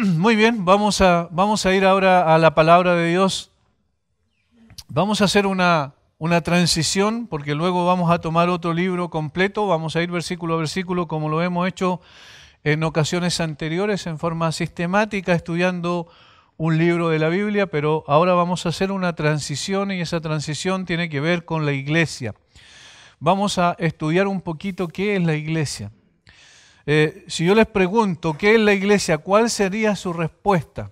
Muy bien, vamos a ir ahora a la palabra de Dios. Vamos a hacer una transición porque luego vamos a tomar otro libro completo. Vamos a ir versículo a versículo como lo hemos hecho en ocasiones anteriores en forma sistemática, estudiando un libro de la Biblia, pero ahora vamos a hacer una transición y esa transición tiene que ver con la iglesia. Vamos a estudiar un poquito qué es la iglesia. Si yo les pregunto qué es la iglesia, ¿cuál sería su respuesta?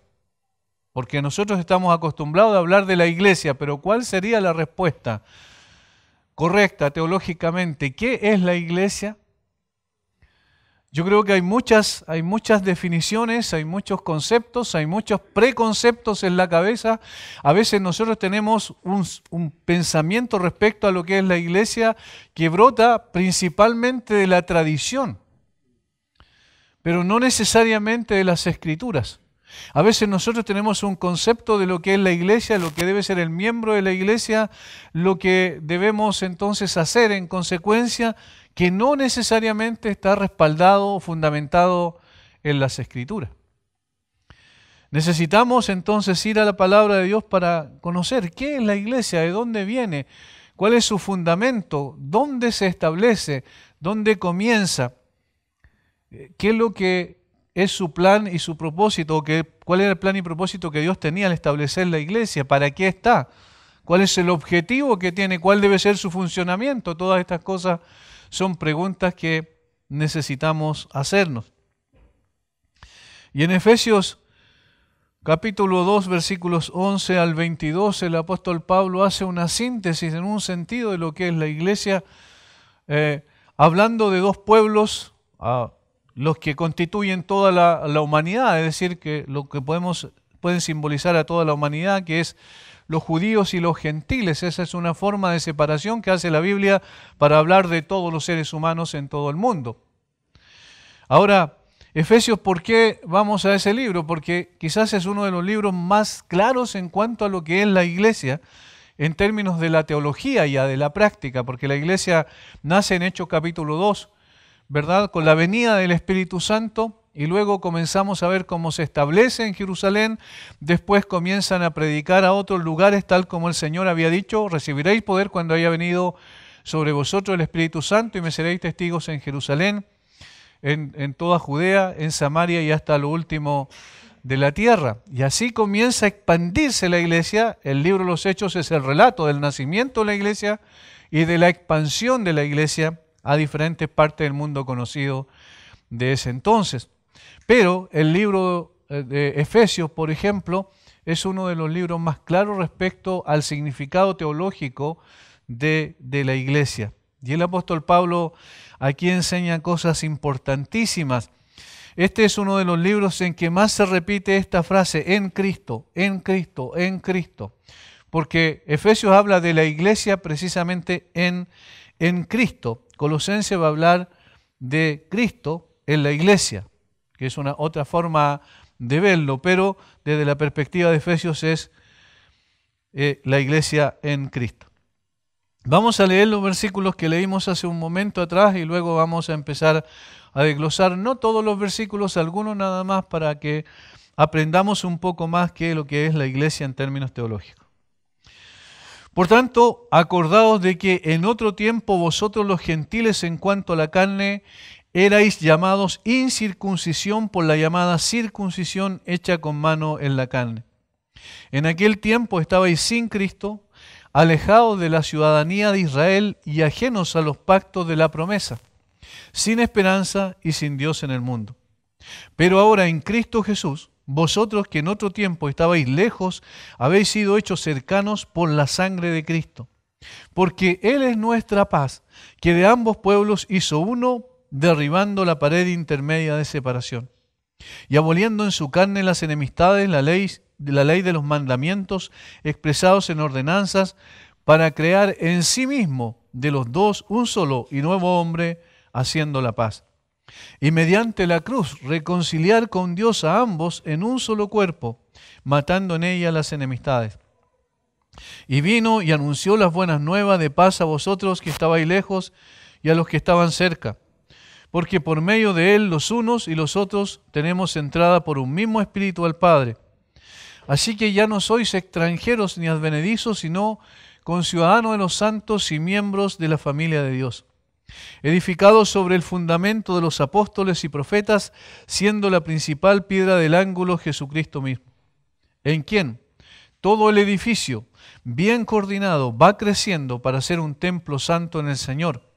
Porque nosotros estamos acostumbrados a hablar de la iglesia, pero ¿cuál sería la respuesta correcta teológicamente? ¿Qué es la iglesia? Yo creo que hay muchas definiciones, hay muchos conceptos, hay muchos preconceptos en la cabeza. A veces nosotros tenemos un pensamiento respecto a lo que es la iglesia que brota principalmente de la tradición, pero no necesariamente de las escrituras. A veces nosotros tenemos un concepto de lo que es la iglesia, lo que debe ser el miembro de la iglesia, lo que debemos entonces hacer en consecuencia, que no necesariamente está respaldado o fundamentado en las escrituras. Necesitamos entonces ir a la palabra de Dios para conocer qué es la iglesia, de dónde viene, cuál es su fundamento, dónde se establece, dónde comienza, qué es lo que es su plan y su propósito, cuál era el plan y propósito que Dios tenía al establecer la iglesia, para qué está, cuál es el objetivo que tiene, cuál debe ser su funcionamiento. Todas estas cosas son preguntas que necesitamos hacernos. Y en Efesios capítulo 2, versículos 11 al 22, el apóstol Pablo hace una síntesis en un sentido de lo que es la iglesia, hablando de dos pueblos, los que constituyen toda la humanidad, es decir, que lo que pueden simbolizar a toda la humanidad, que es los judíos y los gentiles. Esa es una forma de separación que hace la Biblia para hablar de todos los seres humanos en todo el mundo. Ahora, Efesios, ¿por qué vamos a ese libro? Porque quizás es uno de los libros más claros en cuanto a lo que es la iglesia, en términos de la teología y de la práctica, porque la iglesia nace en Hechos capítulo 2, ¿verdad? Con la venida del Espíritu Santo, y luego comenzamos a ver cómo se establece en Jerusalén. Después comienzan a predicar a otros lugares, tal como el Señor había dicho: recibiréis poder cuando haya venido sobre vosotros el Espíritu Santo y me seréis testigos en Jerusalén, en toda Judea, en Samaria y hasta lo último de la tierra. Y así comienza a expandirse la iglesia. El libro de los Hechos es el relato del nacimiento de la iglesia y de la expansión de la iglesia a diferentes partes del mundo conocido de ese entonces. Pero el libro de Efesios, por ejemplo, es uno de los libros más claros respecto al significado teológico de la iglesia. Y el apóstol Pablo aquí enseña cosas importantísimas. Este es uno de los libros en que más se repite esta frase: en Cristo, en Cristo, en Cristo. Porque Efesios habla de la iglesia precisamente en Cristo. Colosenses va a hablar de Cristo en la iglesia, que es una otra forma de verlo, pero desde la perspectiva de Efesios es la iglesia en Cristo. Vamos a leer los versículos que leímos hace un momento atrás y luego vamos a empezar a desglosar, no todos los versículos, algunos nada más, para que aprendamos un poco más qué es lo que es la iglesia en términos teológicos. Por tanto, acordaos de que en otro tiempo vosotros los gentiles en cuanto a la carne erais llamados incircuncisión por la llamada circuncisión hecha con mano en la carne. En aquel tiempo estabais sin Cristo, alejados de la ciudadanía de Israel y ajenos a los pactos de la promesa, sin esperanza y sin Dios en el mundo. Pero ahora en Cristo Jesús, vosotros que en otro tiempo estabais lejos, habéis sido hechos cercanos por la sangre de Cristo. Porque Él es nuestra paz, que de ambos pueblos hizo uno, derribando la pared intermedia de separación, y aboliendo en su carne las enemistades, la ley de los mandamientos expresados en ordenanzas, para crear en sí mismo de los dos un solo y nuevo hombre, haciendo la paz. Y mediante la cruz reconciliar con Dios a ambos en un solo cuerpo, matando en ella las enemistades. Y vino y anunció las buenas nuevas de paz a vosotros que estabais lejos y a los que estaban cerca, porque por medio de Él los unos y los otros tenemos entrada por un mismo Espíritu al Padre. Así que ya no sois extranjeros ni advenedizos, sino conciudadanos de los santos y miembros de la familia de Dios, edificados sobre el fundamento de los apóstoles y profetas, siendo la principal piedra del ángulo Jesucristo mismo, en quien todo el edificio, bien coordinado, va creciendo para ser un templo santo en el Señor,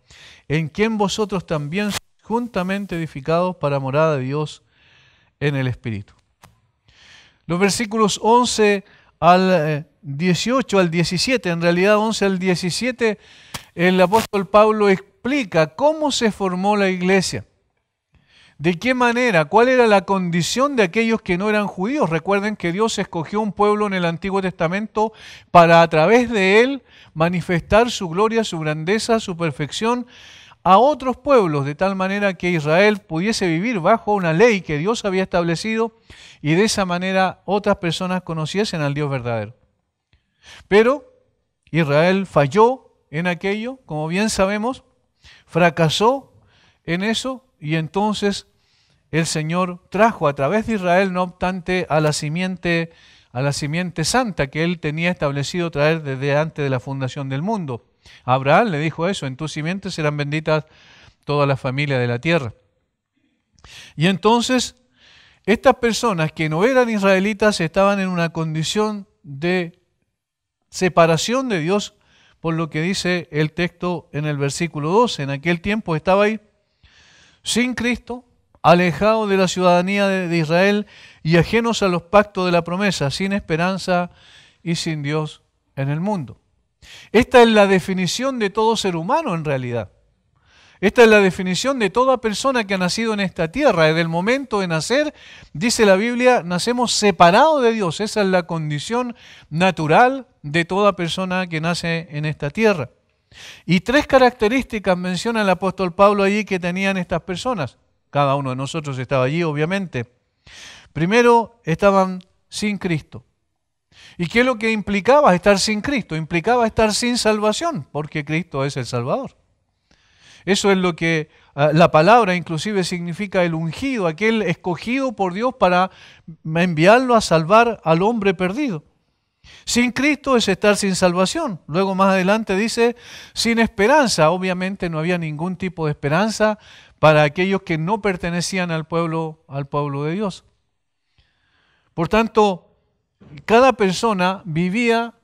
en quien vosotros también sois juntamente edificados para morada de Dios en el Espíritu. Los versículos 11 al 18, al 17, en realidad 11 al 17, el apóstol Pablo explica cómo se formó la iglesia, de qué manera, cuál era la condición de aquellos que no eran judíos. Recuerden que Dios escogió un pueblo en el Antiguo Testamento para a través de él manifestar su gloria, su grandeza, su perfección a otros pueblos, de tal manera que Israel pudiese vivir bajo una ley que Dios había establecido y de esa manera otras personas conociesen al Dios verdadero. Pero Israel falló en aquello, como bien sabemos, fracasó en eso, y entonces el Señor trajo a través de Israel, no obstante, a la simiente santa que Él tenía establecido traer desde antes de la fundación del mundo. A Abraham le dijo eso: en tu simiente serán benditas todas las familias de la tierra. Y entonces estas personas que no eran israelitas estaban en una condición de separación de Dios, por lo que dice el texto en el versículo 12. En aquel tiempo estaba ahí sin Cristo, alejados de la ciudadanía de Israel y ajenos a los pactos de la promesa, sin esperanza y sin Dios en el mundo. Esta es la definición de todo ser humano en realidad. Esta es la definición de toda persona que ha nacido en esta tierra. Desde el momento de nacer, dice la Biblia, nacemos separados de Dios. Esa es la condición natural de toda persona que nace en esta tierra. Y tres características menciona el apóstol Pablo allí que tenían estas personas. Cada uno de nosotros estaba allí, obviamente. Primero, estaban sin Cristo. ¿Y qué es lo que implicaba estar sin Cristo? Implicaba estar sin salvación, porque Cristo es el Salvador. Eso es lo que la palabra inclusive significa: el ungido, aquel escogido por Dios para enviarlo a salvar al hombre perdido. Sin Cristo es estar sin salvación. Luego más adelante dice sin esperanza. Obviamente no había ningún tipo de esperanza para aquellos que no pertenecían al pueblo de Dios. Por tanto, cada persona vivía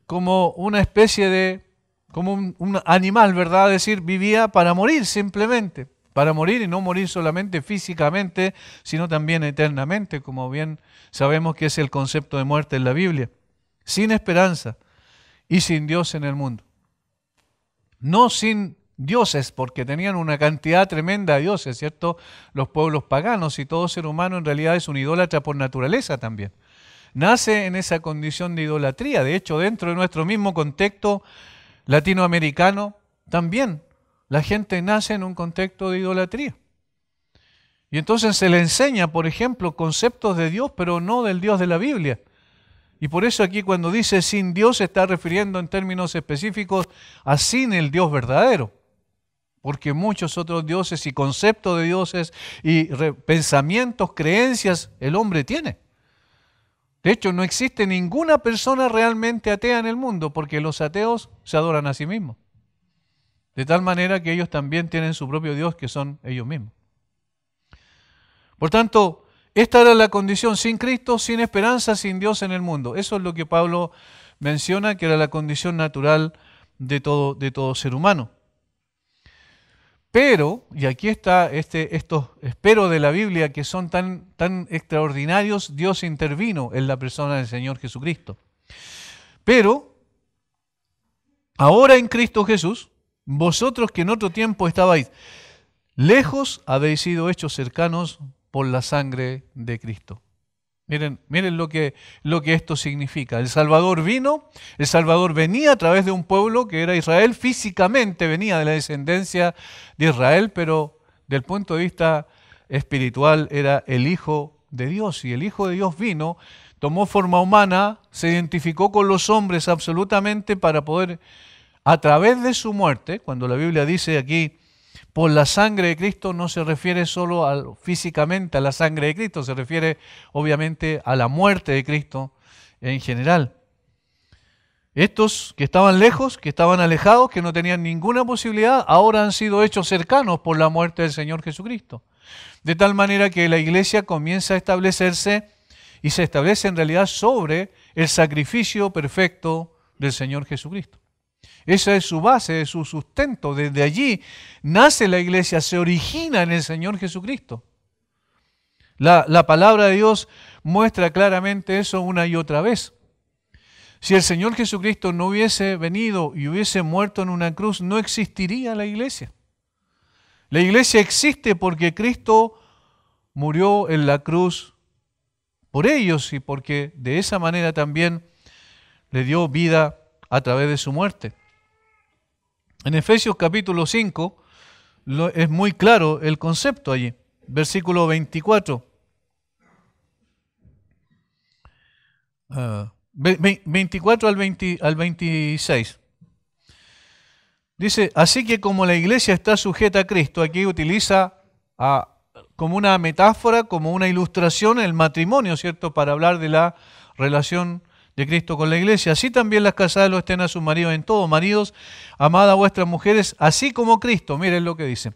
como una especie de, como un animal, ¿verdad? Es decir, vivía para morir simplemente, para morir, y no morir solamente físicamente, sino también eternamente, como bien sabemos que es el concepto de muerte en la Biblia. Sin esperanza y sin Dios en el mundo. No sin dioses, porque tenían una cantidad tremenda de dioses, ¿cierto? Los pueblos paganos, y todo ser humano en realidad es un idólatra por naturaleza también. Nace en esa condición de idolatría. De hecho, dentro de nuestro mismo contexto latinoamericano, también la gente nace en un contexto de idolatría. Y entonces se le enseña, por ejemplo, conceptos de Dios, pero no del Dios de la Biblia. Y por eso aquí cuando dice sin Dios se está refiriendo en términos específicos a sin el Dios verdadero. Porque muchos otros dioses y conceptos de dioses y pensamientos, creencias, el hombre tiene. De hecho, no existe ninguna persona realmente atea en el mundo, porque los ateos se adoran a sí mismos. De tal manera que ellos también tienen su propio Dios, que son ellos mismos. Por tanto, esta era la condición: sin Cristo, sin esperanza, sin Dios en el mundo. Eso es lo que Pablo menciona, que era la condición natural de todo ser humano. Pero, y aquí está estos esperos de la Biblia que son tan extraordinarios, Dios intervino en la persona del Señor Jesucristo. Pero, ahora en Cristo Jesús, vosotros que en otro tiempo estabais lejos, habéis sido hechos cercanos por la sangre de Cristo. Miren lo que esto significa. El Salvador venía a través de un pueblo que era Israel, físicamente venía de la descendencia de Israel, pero del punto de vista espiritual era el Hijo de Dios. Y el Hijo de Dios vino, tomó forma humana, se identificó con los hombres absolutamente para poder, a través de su muerte, cuando la Biblia dice aquí, por la sangre de Cristo no se refiere solo físicamente a la sangre de Cristo, se refiere obviamente a la muerte de Cristo en general. Estos que estaban lejos, que estaban alejados, que no tenían ninguna posibilidad, ahora han sido hechos cercanos por la muerte del Señor Jesucristo. De tal manera que la iglesia comienza a establecerse y se establece en realidad sobre el sacrificio perfecto del Señor Jesucristo. Esa es su base, es su sustento. Desde allí nace la iglesia, se origina en el Señor Jesucristo. La palabra de Dios muestra claramente eso una y otra vez. Si el Señor Jesucristo no hubiese venido y hubiese muerto en una cruz, no existiría la iglesia. La iglesia existe porque Cristo murió en la cruz por ellos y porque de esa manera también le dio vida a través de su muerte. En Efesios capítulo 5 es muy claro el concepto allí. Versículo 24. 24 al 26. Dice, así que como la iglesia está sujeta a Cristo, aquí utiliza como una metáfora, como una ilustración el matrimonio, ¿cierto? Para hablar de la relación de Cristo con la iglesia. Así también las casadas lo estén a sus maridos en todo. Maridos, amad a vuestras mujeres, así como Cristo, miren lo que dice,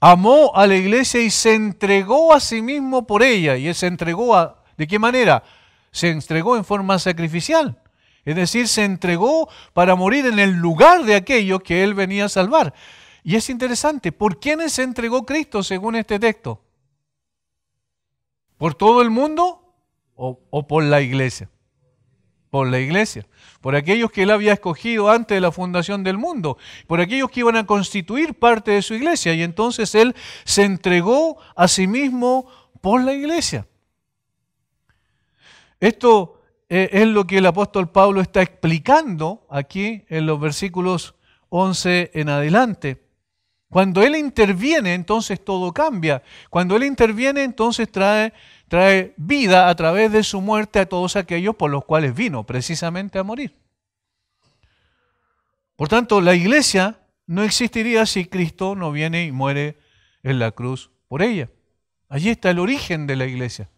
amó a la iglesia y se entregó a sí mismo por ella. Y él se entregó, ¿de qué manera? Se entregó en forma sacrificial. Es decir, se entregó para morir en el lugar de aquello que él venía a salvar. Y es interesante, ¿por quiénes se entregó Cristo según este texto? ¿Por todo el mundo o por la iglesia? Por la iglesia, por aquellos que él había escogido antes de la fundación del mundo, por aquellos que iban a constituir parte de su iglesia. Y entonces él se entregó a sí mismo por la iglesia. Esto es lo que el apóstol Pablo está explicando aquí en los versículos 11 en adelante. Cuando él interviene, entonces todo cambia. Cuando él interviene, entonces trae vida a través de su muerte a todos aquellos por los cuales vino precisamente a morir. Por tanto, la iglesia no existiría si Cristo no viene y muere en la cruz por ella. Allí está el origen de la iglesia.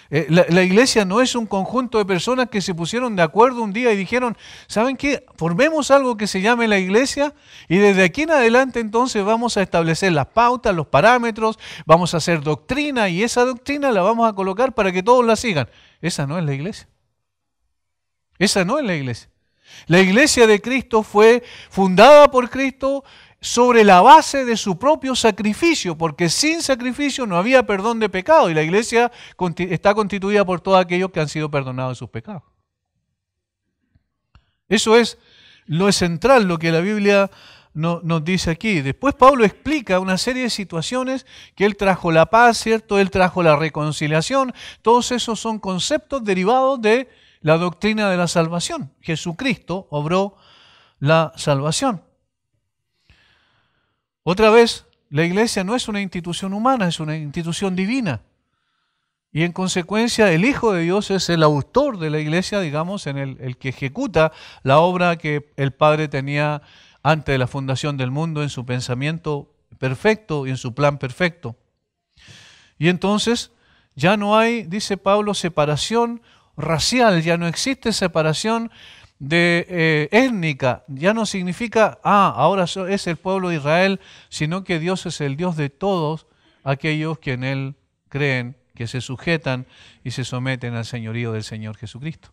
La iglesia no es un conjunto de personas que se pusieron de acuerdo un día y dijeron, ¿saben qué? Formemos algo que se llame la iglesia y desde aquí en adelante entonces vamos a establecer las pautas, los parámetros, vamos a hacer doctrina y esa doctrina la vamos a colocar para que todos la sigan. Esa no es la iglesia. Esa no es la iglesia. La iglesia de Cristo fue fundada por Cristo sobre la base de su propio sacrificio, porque sin sacrificio no había perdón de pecado y la iglesia está constituida por todos aquellos que han sido perdonados de sus pecados. Eso es lo central, lo que la Biblia nos dice aquí. Después Pablo explica una serie de situaciones que él trajo la paz, ¿cierto? Él trajo la reconciliación. Todos esos son conceptos derivados de la doctrina de la salvación. Jesucristo obró la salvación. Otra vez, la iglesia no es una institución humana, es una institución divina. Y en consecuencia, el Hijo de Dios es el autor de la iglesia, digamos, el que ejecuta la obra que el Padre tenía antes de la fundación del mundo en su pensamiento perfecto y en su plan perfecto. Y entonces, ya no hay, dice Pablo, separación racial, ya no existe separación étnica, ya no significa, ahora es el pueblo de Israel, sino que Dios es el Dios de todos aquellos que en Él creen, que se sujetan y se someten al señorío del Señor Jesucristo.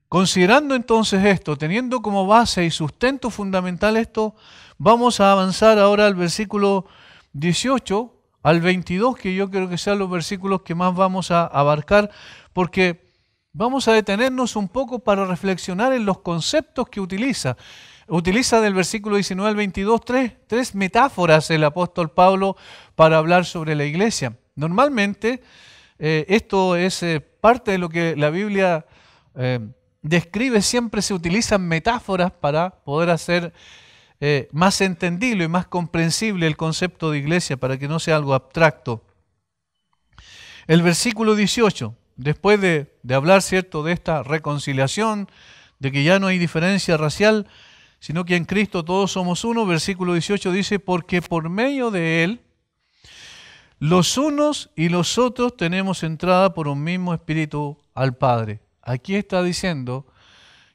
Considerando entonces esto, teniendo como base y sustento fundamental esto, vamos a avanzar ahora al versículo 18 al 22, que yo creo que sean los versículos que más vamos a abarcar, porque vamos a detenernos un poco para reflexionar en los conceptos que utiliza. Utiliza del versículo 19 al 22 tres metáforas el apóstol Pablo para hablar sobre la iglesia. Normalmente esto es parte de lo que la Biblia describe, siempre se utilizan metáforas para poder hacer más entendible y más comprensible el concepto de iglesia, para que no sea algo abstracto. El versículo 18, después de hablar, ¿cierto?, de esta reconciliación, de que ya no hay diferencia racial, sino que en Cristo todos somos uno. Versículo 18 dice, porque por medio de Él, los unos y los otros tenemos entrada por un mismo Espíritu al Padre. Aquí está diciendo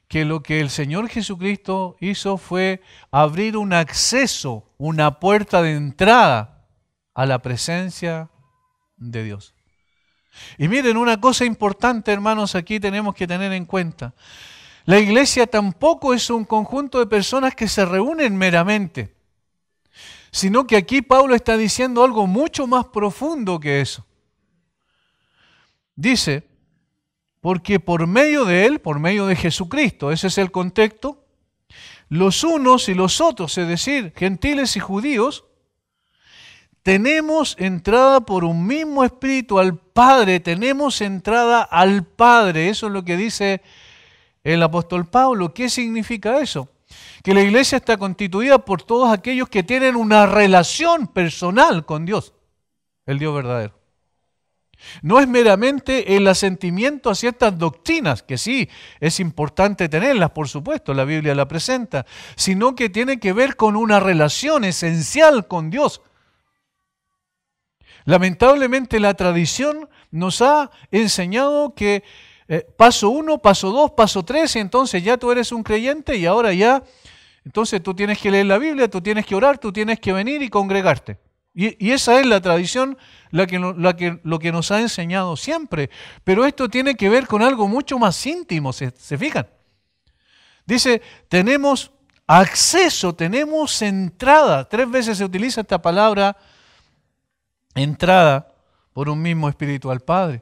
que lo que el Señor Jesucristo hizo fue abrir un acceso, una puerta de entrada a la presencia de Dios. Y miren, una cosa importante, hermanos, aquí tenemos que tener en cuenta. La iglesia tampoco es un conjunto de personas que se reúnen meramente, sino que aquí Pablo está diciendo algo mucho más profundo que eso. Dice, porque por medio de Él, por medio de Jesucristo, ese es el contexto, los unos y los otros, es decir, gentiles y judíos, tenemos entrada por un mismo Espíritu al Padre, tenemos entrada al Padre. Eso es lo que dice el apóstol Pablo. ¿Qué significa eso? Que la iglesia está constituida por todos aquellos que tienen una relación personal con Dios, el Dios verdadero. No es meramente el asentimiento a ciertas doctrinas, que sí, es importante tenerlas, por supuesto, la Biblia la presenta, sino que tiene que ver con una relación esencial con Dios. Lamentablemente la tradición nos ha enseñado que paso 1, paso 2, paso 3, y entonces ya tú eres un creyente y ahora ya, entonces tú tienes que leer la Biblia, tú tienes que orar, tú tienes que venir y congregarte. Y esa es la tradición, lo que nos ha enseñado siempre. Pero esto tiene que ver con algo mucho más íntimo, ¿se fijan? Dice, tenemos acceso, tenemos entrada. 3 veces se utiliza esta palabra entrada por un mismo Espíritu al Padre.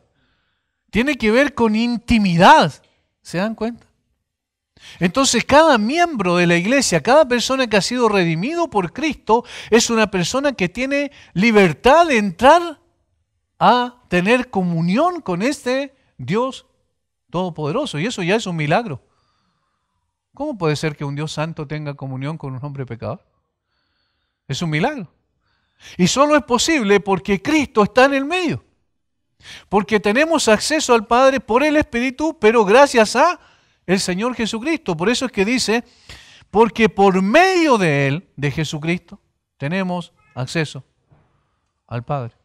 Tiene que ver con intimidad, ¿se dan cuenta? Entonces cada miembro de la iglesia, cada persona que ha sido redimido por Cristo, es una persona que tiene libertad de entrar a tener comunión con este Dios todopoderoso. Y eso ya es un milagro. ¿Cómo puede ser que un Dios santo tenga comunión con un hombre pecador? Es un milagro. Y solo es posible porque Cristo está en el medio. Porque tenemos acceso al Padre por el Espíritu, pero gracias a el Señor Jesucristo. Por eso es que dice, porque por medio de Él, de Jesucristo, tenemos acceso al Padre.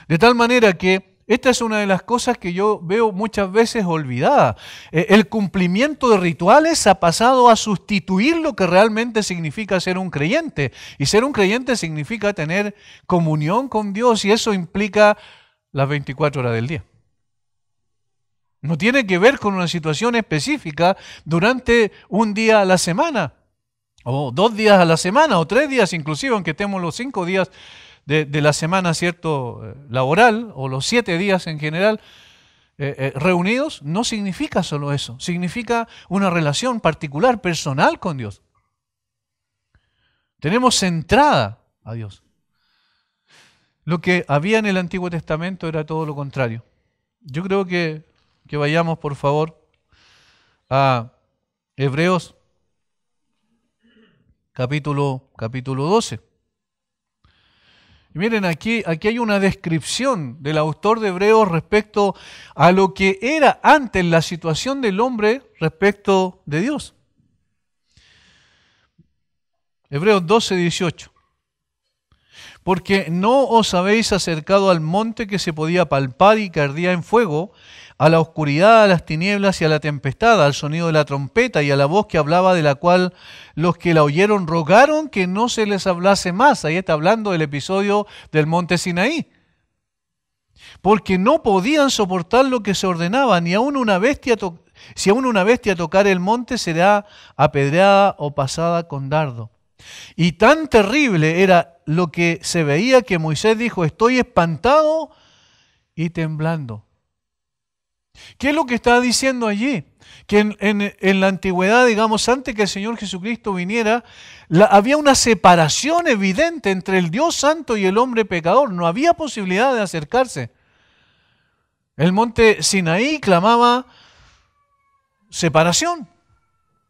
De tal manera que esta es una de las cosas que yo veo muchas veces olvidada. El cumplimiento de rituales ha pasado a sustituir lo que realmente significa ser un creyente. Y ser un creyente significa tener comunión con Dios, y eso implica las 24 horas del día. No tiene que ver con una situación específica durante un día a la semana, o 2 días a la semana, o 3 días inclusive, aunque estemos los 5 días de la semana, ¿cierto?, laboral, o los 7 días en general reunidos. No significa solo eso, significa una relación particular, personal con Dios. Tenemos entrada a Dios. Lo que había en el Antiguo Testamento era todo lo contrario. Yo creo que vayamos, por favor, a Hebreos capítulo 12. Y miren, aquí hay una descripción del autor de Hebreos respecto a lo que era antes la situación del hombre respecto de Dios. Hebreos 12, 18. Porque no os habéis acercado al monte que se podía palpar y que ardía en fuego, a la oscuridad, a las tinieblas y a la tempestad, al sonido de la trompeta y a la voz que hablaba, de la cual los que la oyeron rogaron que no se les hablase más. Ahí está hablando del episodio del monte Sinaí. Porque no podían soportar lo que se ordenaba, ni aun una bestia si aún una bestia tocar el monte será apedreada o pasada con dardo. Y tan terrible era lo que se veía que Moisés dijo, estoy espantado y temblando. ¿Qué es lo que está diciendo allí? Que en la antigüedad, digamos, antes que el Señor Jesucristo viniera, había una separación evidente entre el Dios santo y el hombre pecador. No había posibilidad de acercarse. El monte Sinaí clamaba separación.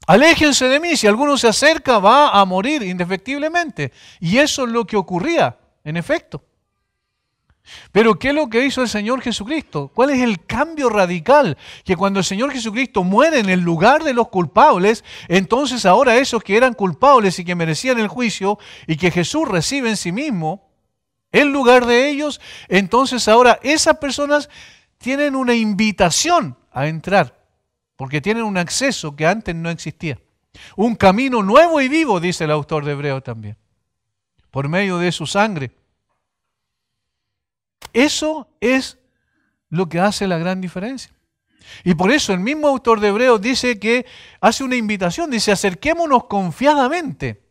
Aléjense de mí, si alguno se acerca va a morir indefectiblemente. Y eso es lo que ocurría, en efecto. Pero ¿qué es lo que hizo el Señor Jesucristo? ¿Cuál es el cambio radical? Que cuando el Señor Jesucristo muere en el lugar de los culpables, entonces ahora esos que eran culpables y que merecían el juicio y que Jesús recibe en sí mismo, en lugar de ellos, entonces ahora esas personas tienen una invitación a entrar, porque tienen un acceso que antes no existía. Un camino nuevo y vivo, dice el autor de Hebreos también, por medio de su sangre. Eso es lo que hace la gran diferencia. Y por eso el mismo autor de Hebreos dice que hace una invitación, dice, acerquémonos confiadamente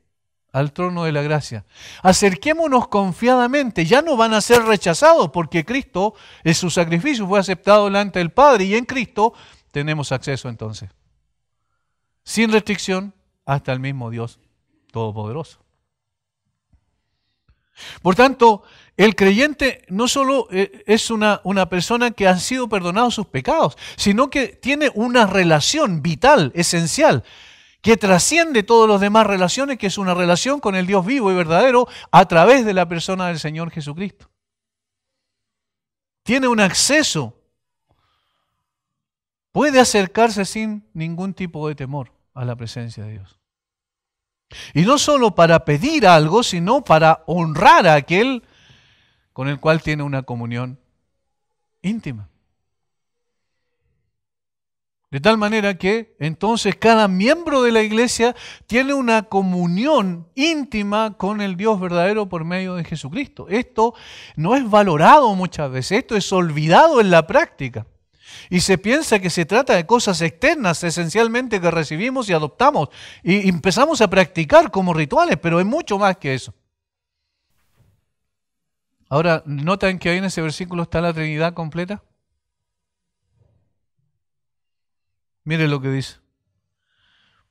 al trono de la gracia. Acerquémonos confiadamente, ya no van a ser rechazados porque Cristo, en su sacrificio, fue aceptado delante del Padre y en Cristo tenemos acceso entonces, sin restricción, hasta el mismo Dios Todopoderoso. Por tanto, el creyente no solo es una persona que han sido perdonados sus pecados, sino que tiene una relación vital, esencial, que trasciende todas las demás relaciones, que es una relación con el Dios vivo y verdadero a través de la persona del Señor Jesucristo. Tiene un acceso, puede acercarse sin ningún tipo de temor a la presencia de Dios. Y no solo para pedir algo, sino para honrar a aquel con el cual tiene una comunión íntima. De tal manera que entonces cada miembro de la iglesia tiene una comunión íntima con el Dios verdadero por medio de Jesucristo. Esto no es valorado muchas veces, esto es olvidado en la práctica. Y se piensa que se trata de cosas externas esencialmente que recibimos y adoptamos y empezamos a practicar como rituales, pero es mucho más que eso. Ahora, ¿notan que ahí en ese versículo está la Trinidad completa? Mire lo que dice.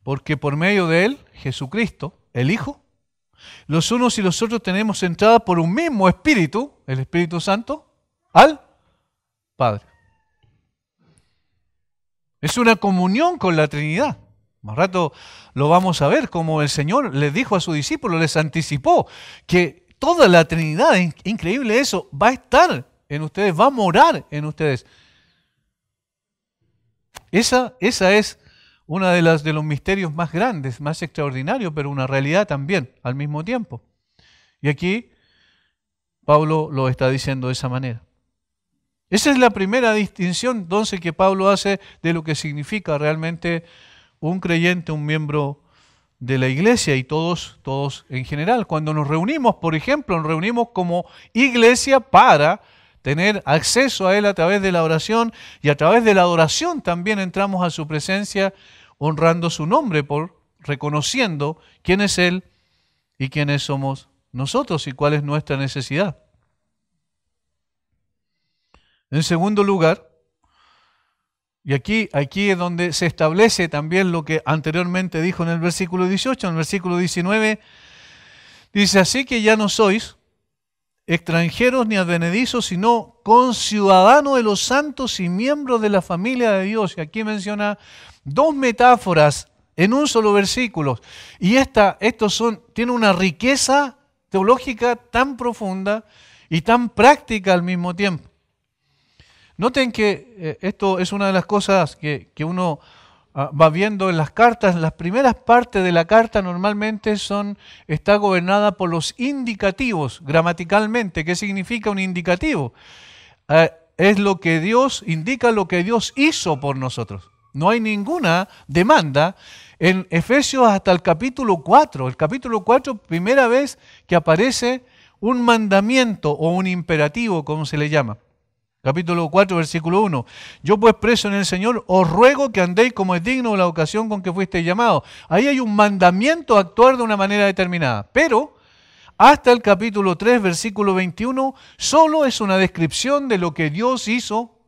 Porque por medio de Él, Jesucristo, el Hijo, los unos y los otros tenemos entrada por un mismo Espíritu, el Espíritu Santo, al Padre. Es una comunión con la Trinidad. Más rato lo vamos a ver, como el Señor les dijo a sus discípulos, les anticipó que toda la Trinidad, increíble eso, va a estar en ustedes, va a morar en ustedes. Esa es una de los misterios más grandes, más extraordinarios, pero una realidad también al mismo tiempo. Y aquí Pablo lo está diciendo de esa manera. Esa es la primera distinción entonces que Pablo hace de lo que significa realmente un creyente, un miembro de la iglesia y todos en general. Cuando nos reunimos, por ejemplo, nos reunimos como iglesia para tener acceso a Él a través de la oración y a través de la adoración también entramos a su presencia honrando su nombre, reconociendo quién es Él y quiénes somos nosotros y cuál es nuestra necesidad. En segundo lugar, y aquí es donde se establece también lo que anteriormente dijo en el versículo 18, en el versículo 19, dice, así que ya no sois extranjeros ni advenedizos, sino conciudadanos de los santos y miembros de la familia de Dios. Y aquí menciona dos metáforas en un solo versículo. Y tiene una riqueza teológica tan profunda y tan práctica al mismo tiempo. Noten que esto es una de las cosas que uno va viendo en las cartas. Las primeras partes de la carta normalmente está gobernada por los indicativos, gramaticalmente. ¿Qué significa un indicativo? Es lo que Dios indica, lo que Dios hizo por nosotros. No hay ninguna demanda. En Efesios hasta el capítulo 4, primera vez que aparece un mandamiento o un imperativo, como se le llama. Capítulo 4, versículo 1. Yo pues preso en el Señor, os ruego que andéis como es digno de la ocasión con que fuisteis llamados. Ahí hay un mandamiento a actuar de una manera determinada. Pero hasta el capítulo 3, versículo 21, solo es una descripción de lo que Dios hizo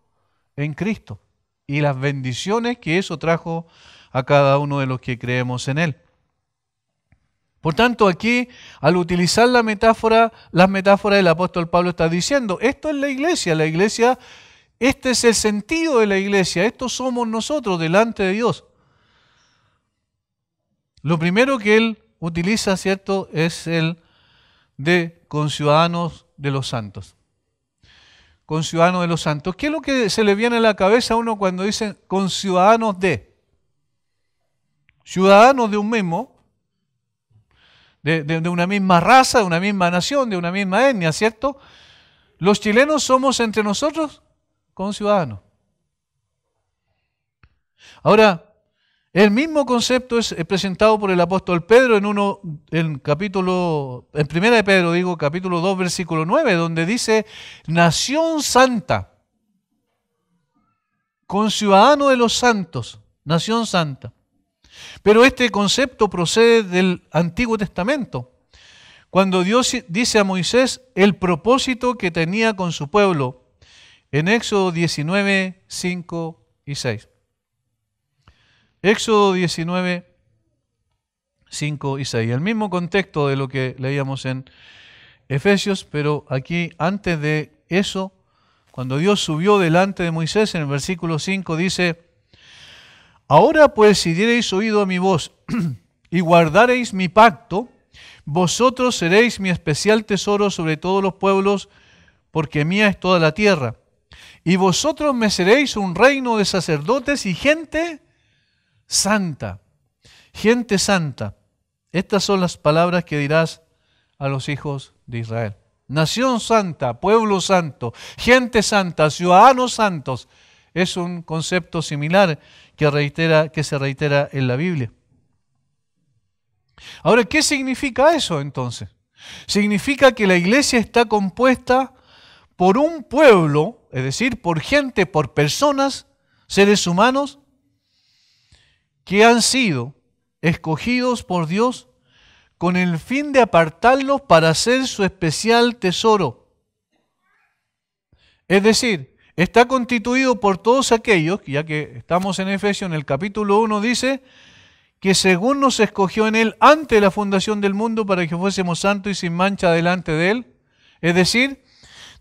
en Cristo y las bendiciones que eso trajo a cada uno de los que creemos en Él. Por tanto, aquí, al utilizar las metáforas del apóstol Pablo está diciendo, esto es la iglesia, este es el sentido de la iglesia, estos somos nosotros delante de Dios. Lo primero que él utiliza, ¿cierto?, es el de conciudadanos de los santos. conciudadanos de los santos. ¿Qué es lo que se le viene a la cabeza a uno cuando dicen conciudadanos de? Ciudadanos de un mismo, de una misma raza, de una misma nación, de una misma etnia, ¿cierto? Los chilenos somos entre nosotros conciudadanos. Ahora, el mismo concepto es presentado por el apóstol Pedro en primera de Pedro, digo, capítulo 2, versículo 9, donde dice, nación santa, conciudadano de los santos, nación santa. Pero este concepto procede del Antiguo Testamento, cuando Dios dice a Moisés el propósito que tenía con su pueblo, en Éxodo 19, 5 y 6. Éxodo 19, 5 y 6. El mismo contexto de lo que leíamos en Efesios, pero aquí antes de eso, cuando Dios subió delante de Moisés, en el versículo 5 dice, ahora pues si diereis oído a mi voz y guardareis mi pacto, vosotros seréis mi especial tesoro sobre todos los pueblos, porque mía es toda la tierra. Y vosotros me seréis un reino de sacerdotes y gente santa. Gente santa. Estas son las palabras que dirás a los hijos de Israel. Nación santa, pueblo santo, gente santa, ciudadanos santos. Es un concepto similar que se reitera en la Biblia. Ahora, ¿qué significa eso entonces? Significa que la iglesia está compuesta por un pueblo, es decir, por gente, por personas, seres humanos, que han sido escogidos por Dios con el fin de apartarlos para ser su especial tesoro. Es decir, está constituido por todos aquellos, ya que estamos en Efesios, en el capítulo 1 dice, que según nos escogió en Él antes de la fundación del mundo para que fuésemos santos y sin mancha delante de Él, es decir,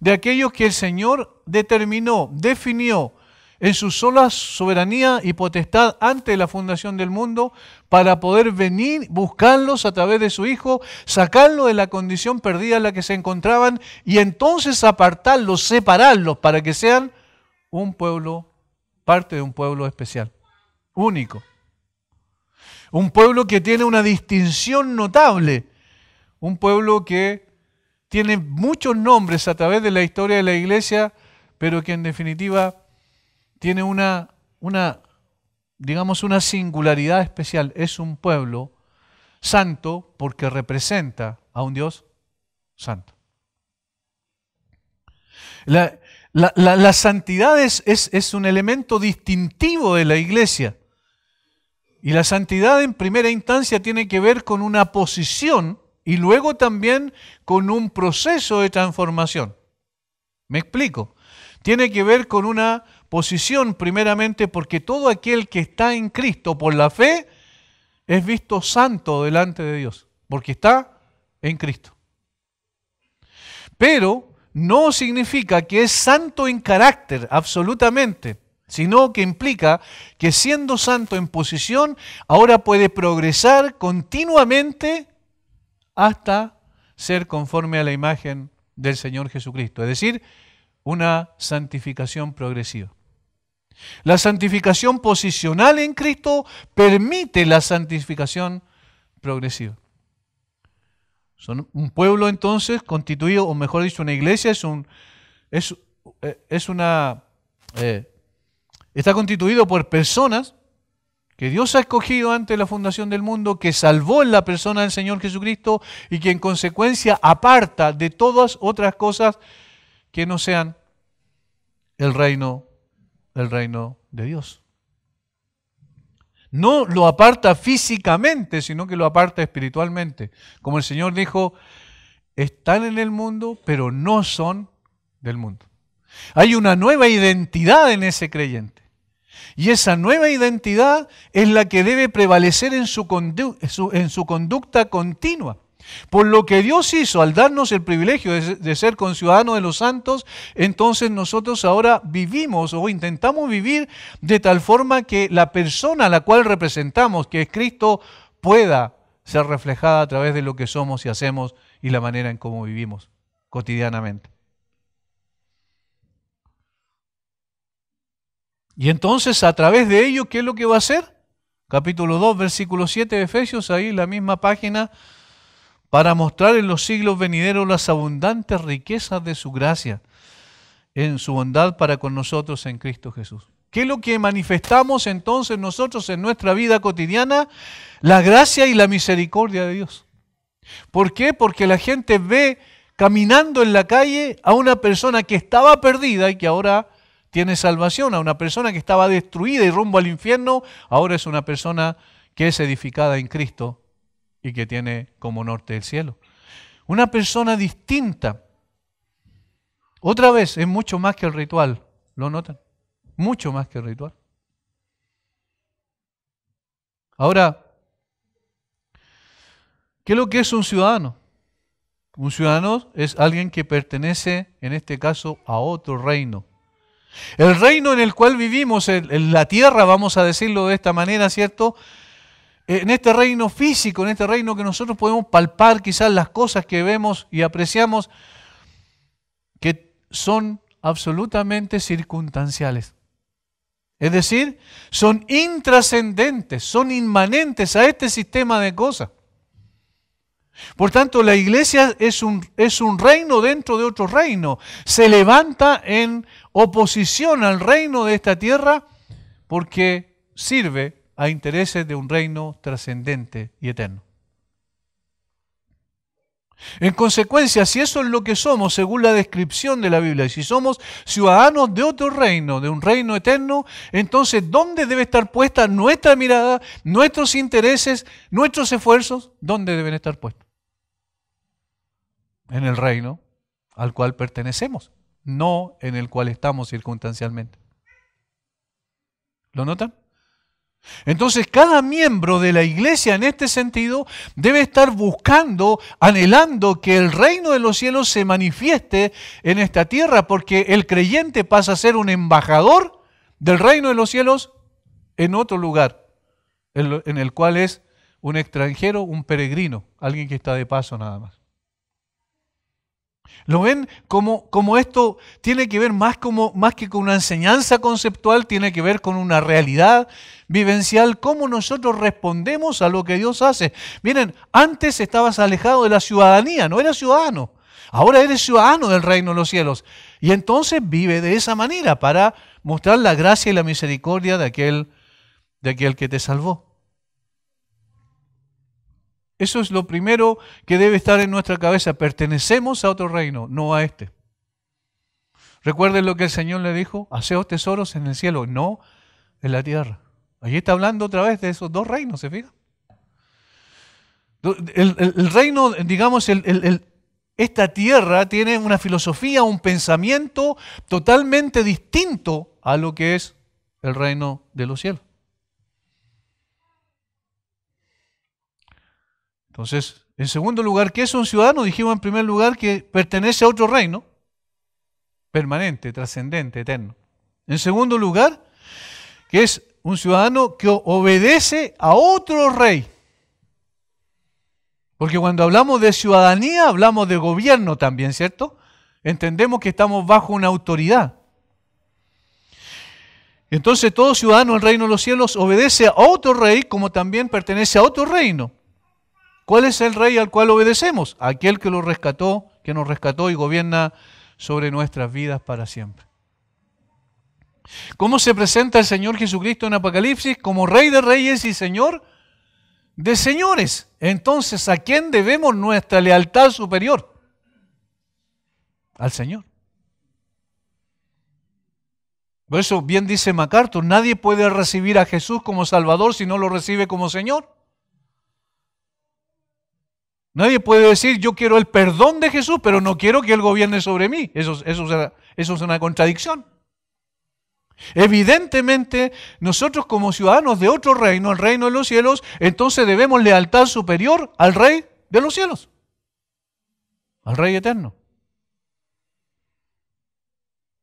de aquellos que el Señor determinó, definió en su sola soberanía y potestad antes de la fundación del mundo para poder venir, buscarlos a través de su Hijo, sacarlos de la condición perdida en la que se encontraban y entonces apartarlos, separarlos para que sean un pueblo, parte de un pueblo especial, único. Un pueblo que tiene una distinción notable, un pueblo que tiene muchos nombres a través de la historia de la iglesia, pero que en definitiva tiene una singularidad especial. Es un pueblo santo porque representa a un Dios santo. La santidad es un elemento distintivo de la iglesia. Y la santidad en primera instancia tiene que ver con una posición y luego también con un proceso de transformación. ¿Me explico? Tiene que ver con una posición primeramente porque todo aquel que está en Cristo por la fe es visto santo delante de Dios, porque está en Cristo. Pero no significa que es santo en carácter, absolutamente, sino que implica que siendo santo en posición, ahora puede progresar continuamente hasta ser conforme a la imagen del Señor Jesucristo, es decir, una santificación progresiva. La santificación posicional en Cristo permite la santificación progresiva. Son un pueblo entonces constituido, o mejor dicho, una iglesia está constituido por personas que Dios ha escogido antes de la fundación del mundo, que salvó en la persona del Señor Jesucristo y que en consecuencia aparta de todas otras cosas que no sean el reino de Dios. No lo aparta físicamente, sino que lo aparta espiritualmente. Como el Señor dijo, están en el mundo, pero no son del mundo. Hay una nueva identidad en ese creyente. Y esa nueva identidad es la que debe prevalecer en su conducta continua. Por lo que Dios hizo al darnos el privilegio de ser conciudadanos de los santos, entonces nosotros ahora vivimos o intentamos vivir de tal forma que la persona a la cual representamos, que es Cristo, pueda ser reflejada a través de lo que somos y hacemos y la manera en cómo vivimos cotidianamente. Y entonces, a través de ello, ¿qué es lo que va a hacer? Capítulo 2, versículo 7 de Efesios, ahí la misma página, para mostrar en los siglos venideros las abundantes riquezas de su gracia, en su bondad para con nosotros en Cristo Jesús. ¿Qué es lo que manifestamos entonces nosotros en nuestra vida cotidiana? La gracia y la misericordia de Dios. ¿Por qué? Porque la gente ve caminando en la calle a una persona que estaba perdida y que ahora tiene salvación, a una persona que estaba destruida y rumbo al infierno, ahora es una persona que es edificada en Cristo y que tiene como norte el cielo. Una persona distinta. Otra vez, es mucho más que el ritual, ¿lo notan? Mucho más que el ritual. Ahora, ¿qué es lo que es un ciudadano? Un ciudadano es alguien que pertenece, en este caso, a otro reino. El reino en el cual vivimos, en la tierra, vamos a decirlo de esta manera, ¿cierto? En este reino físico, en este reino que nosotros podemos palpar quizás las cosas que vemos y apreciamos, que son absolutamente circunstanciales. Es decir, son intrascendentes, son inmanentes a este sistema de cosas. Por tanto, la iglesia es un reino dentro de otro reino. Se levanta en oposición al reino de esta tierra porque sirve a intereses de un reino trascendente y eterno. En consecuencia, si eso es lo que somos, según la descripción de la Biblia, y si somos ciudadanos de otro reino, de un reino eterno, entonces, ¿dónde debe estar puesta nuestra mirada, nuestros intereses, nuestros esfuerzos? ¿Dónde deben estar puestos? En el reino al cual pertenecemos, no en el cual estamos circunstancialmente. ¿Lo notan? Entonces, cada miembro de la iglesia en este sentido debe estar buscando, anhelando que el reino de los cielos se manifieste en esta tierra, porque el creyente pasa a ser un embajador del reino de los cielos en otro lugar, en el cual es un extranjero, un peregrino, alguien que está de paso nada más. ¿Lo ven? Como esto tiene que ver más que con una enseñanza conceptual, tiene que ver con una realidad vivencial, cómo nosotros respondemos a lo que Dios hace. Miren, antes estabas alejado de la ciudadanía, no eras ciudadano. Ahora eres ciudadano del reino de los cielos. Y entonces vive de esa manera para mostrar la gracia y la misericordia de aquel que te salvó. Eso es lo primero que debe estar en nuestra cabeza. Pertenecemos a otro reino, no a este. Recuerden lo que el Señor le dijo: haceos tesoros en el cielo, no en la tierra. Allí está hablando otra vez de esos dos reinos, ¿se fijan? El reino, digamos, esta tierra tiene una filosofía, un pensamiento totalmente distinto a lo que es el reino de los cielos. Entonces, en segundo lugar, ¿qué es un ciudadano? Dijimos en primer lugar que pertenece a otro reino, permanente, trascendente, eterno. En segundo lugar, que es un ciudadano que obedece a otro rey. Porque cuando hablamos de ciudadanía, hablamos de gobierno también, ¿cierto? Entendemos que estamos bajo una autoridad. Entonces, todo ciudadano del reino de los cielos obedece a otro rey, como también pertenece a otro reino. ¿Cuál es el rey al cual obedecemos? Aquel que nos rescató y gobierna sobre nuestras vidas para siempre. ¿Cómo se presenta el Señor Jesucristo en Apocalipsis? Como Rey de Reyes y Señor de Señores. Entonces, ¿a quién debemos nuestra lealtad superior? Al Señor. Por eso bien dice MacArthur: nadie puede recibir a Jesús como Salvador si no lo recibe como Señor. Nadie puede decir: yo quiero el perdón de Jesús, pero no quiero que Él gobierne sobre mí. Eso es una contradicción. Evidentemente, nosotros como ciudadanos de otro reino, el reino de los cielos, entonces debemos lealtad superior al Rey de los cielos, al Rey eterno.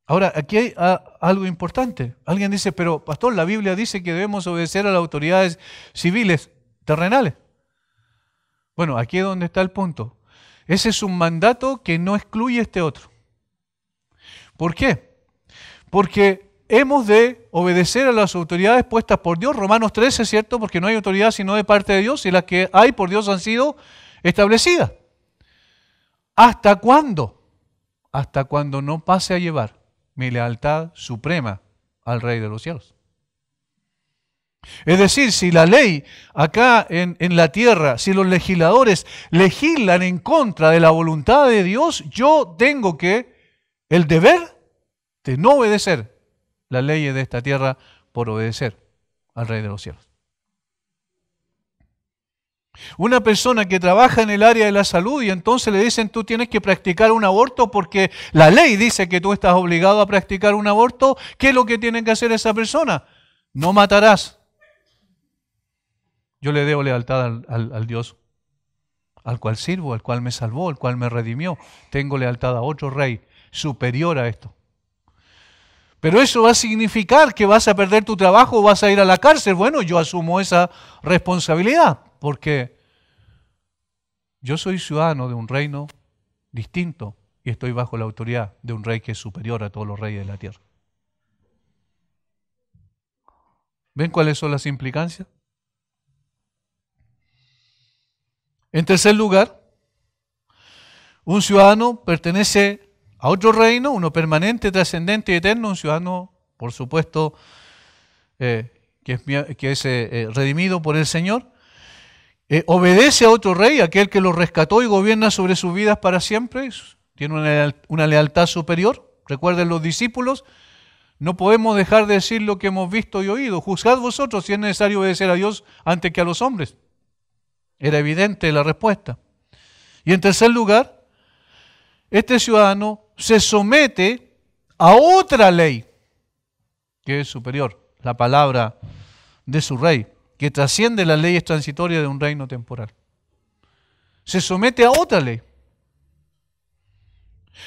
Ahora, aquí hay algo importante. Alguien dice: pero pastor, la Biblia dice que debemos obedecer a las autoridades civiles, terrenales. Bueno, aquí es donde está el punto. Ese es un mandato que no excluye este otro. ¿Por qué? Porque hemos de obedecer a las autoridades puestas por Dios. Romanos 13, ¿cierto? Porque no hay autoridad sino de parte de Dios, y las que hay por Dios han sido establecidas. ¿Hasta cuándo? Hasta cuando no pase a llevar mi lealtad suprema al Rey de los cielos. Es decir, si la ley acá en la tierra, si los legisladores legislan en contra de la voluntad de Dios, yo tengo el deber de no obedecer las leyes de esta tierra por obedecer al Rey de los cielos. Una persona que trabaja en el área de la salud y entonces le dicen tú tienes que practicar un aborto porque la ley dice que tú estás obligado a practicar un aborto, ¿qué es lo que tiene que hacer esa persona? No matarás. Yo le debo lealtad al Dios al cual sirvo, al cual me salvó, al cual me redimió. Tengo lealtad a otro rey superior a esto. Pero eso va a significar que vas a perder tu trabajo o vas a ir a la cárcel. Bueno, yo asumo esa responsabilidad porque yo soy ciudadano de un reino distinto y estoy bajo la autoridad de un rey que es superior a todos los reyes de la tierra. ¿Ven cuáles son las implicancias? En tercer lugar, un ciudadano pertenece a otro reino, uno permanente, trascendente y eterno, un ciudadano, por supuesto, que es redimido por el Señor. Obedece a otro rey, aquel que lo rescató y gobierna sobre sus vidas para siempre. Tiene una lealtad superior. Recuerden los discípulos, no podemos dejar de decir lo que hemos visto y oído. Juzgad vosotros si es necesario obedecer a Dios antes que a los hombres. Era evidente la respuesta. Y en tercer lugar, este ciudadano se somete a otra ley que es superior, la palabra de su rey, que trasciende las leyes transitorias de un reino temporal. Se somete a otra ley.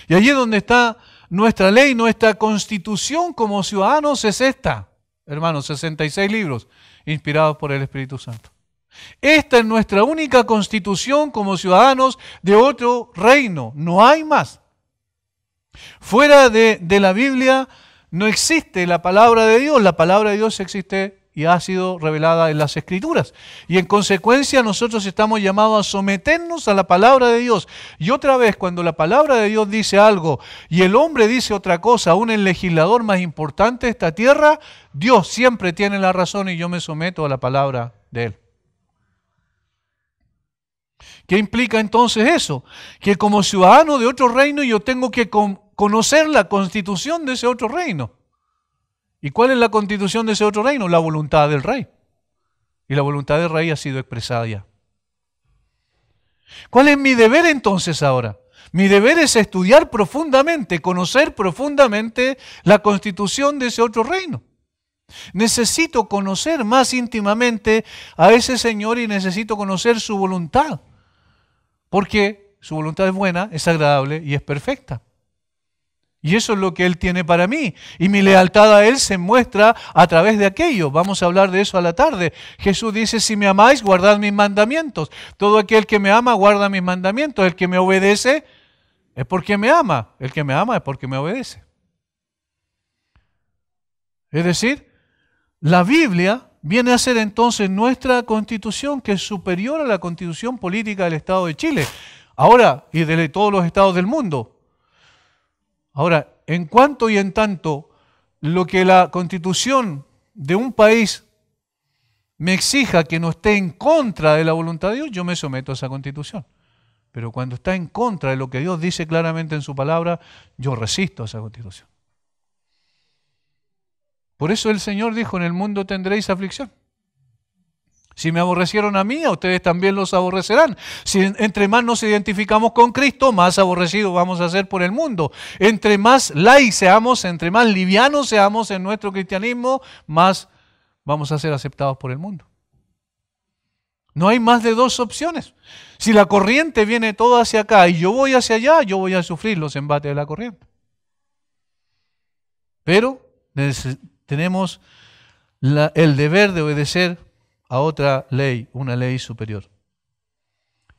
Y allí donde está nuestra ley, nuestra constitución como ciudadanos es esta, hermanos, 66 libros inspirados por el Espíritu Santo. Esta es nuestra única constitución como ciudadanos de otro reino, no hay más. Fuera de la Biblia no existe la palabra de Dios. La palabra de Dios existe y ha sido revelada en las Escrituras. Y en consecuencia nosotros estamos llamados a someternos a la palabra de Dios. Y otra vez, cuando la palabra de Dios dice algo y el hombre dice otra cosa, aún el legislador más importante de esta tierra, Dios siempre tiene la razón y yo me someto a la palabra de Él. ¿Qué implica entonces eso? Que como ciudadano de otro reino yo tengo que conocer la constitución de ese otro reino. ¿Y cuál es la constitución de ese otro reino? La voluntad del rey. Y la voluntad del rey ha sido expresada ya. ¿Cuál es mi deber entonces ahora? Mi deber es estudiar profundamente, conocer profundamente la constitución de ese otro reino. Necesito conocer más íntimamente a ese Señor y necesito conocer su voluntad. Porque su voluntad es buena, es agradable y es perfecta. Y eso es lo que Él tiene para mí. Y mi lealtad a Él se muestra a través de aquello. Vamos a hablar de eso a la tarde. Jesús dice, si me amáis, guardad mis mandamientos. Todo aquel que me ama, guarda mis mandamientos. El que me obedece es porque me ama. El que me ama es porque me obedece. Es decir, la Biblia viene a ser entonces nuestra constitución, que es superior a la constitución política del Estado de Chile. Ahora, y de todos los estados del mundo. Ahora, en cuanto y en tanto lo que la constitución de un país me exija que no esté en contra de la voluntad de Dios, yo me someto a esa constitución. Pero cuando está en contra de lo que Dios dice claramente en su palabra, yo resisto a esa constitución. Por eso el Señor dijo, en el mundo tendréis aflicción. Si me aborrecieron a mí, a ustedes también los aborrecerán. Si entre más nos identificamos con Cristo, más aborrecidos vamos a ser por el mundo. Entre más light seamos, entre más livianos seamos en nuestro cristianismo, más vamos a ser aceptados por el mundo. No hay más de dos opciones. Si la corriente viene toda hacia acá y yo voy hacia allá, yo voy a sufrir los embates de la corriente. Pero tenemos el deber de obedecer a otra ley, una ley superior.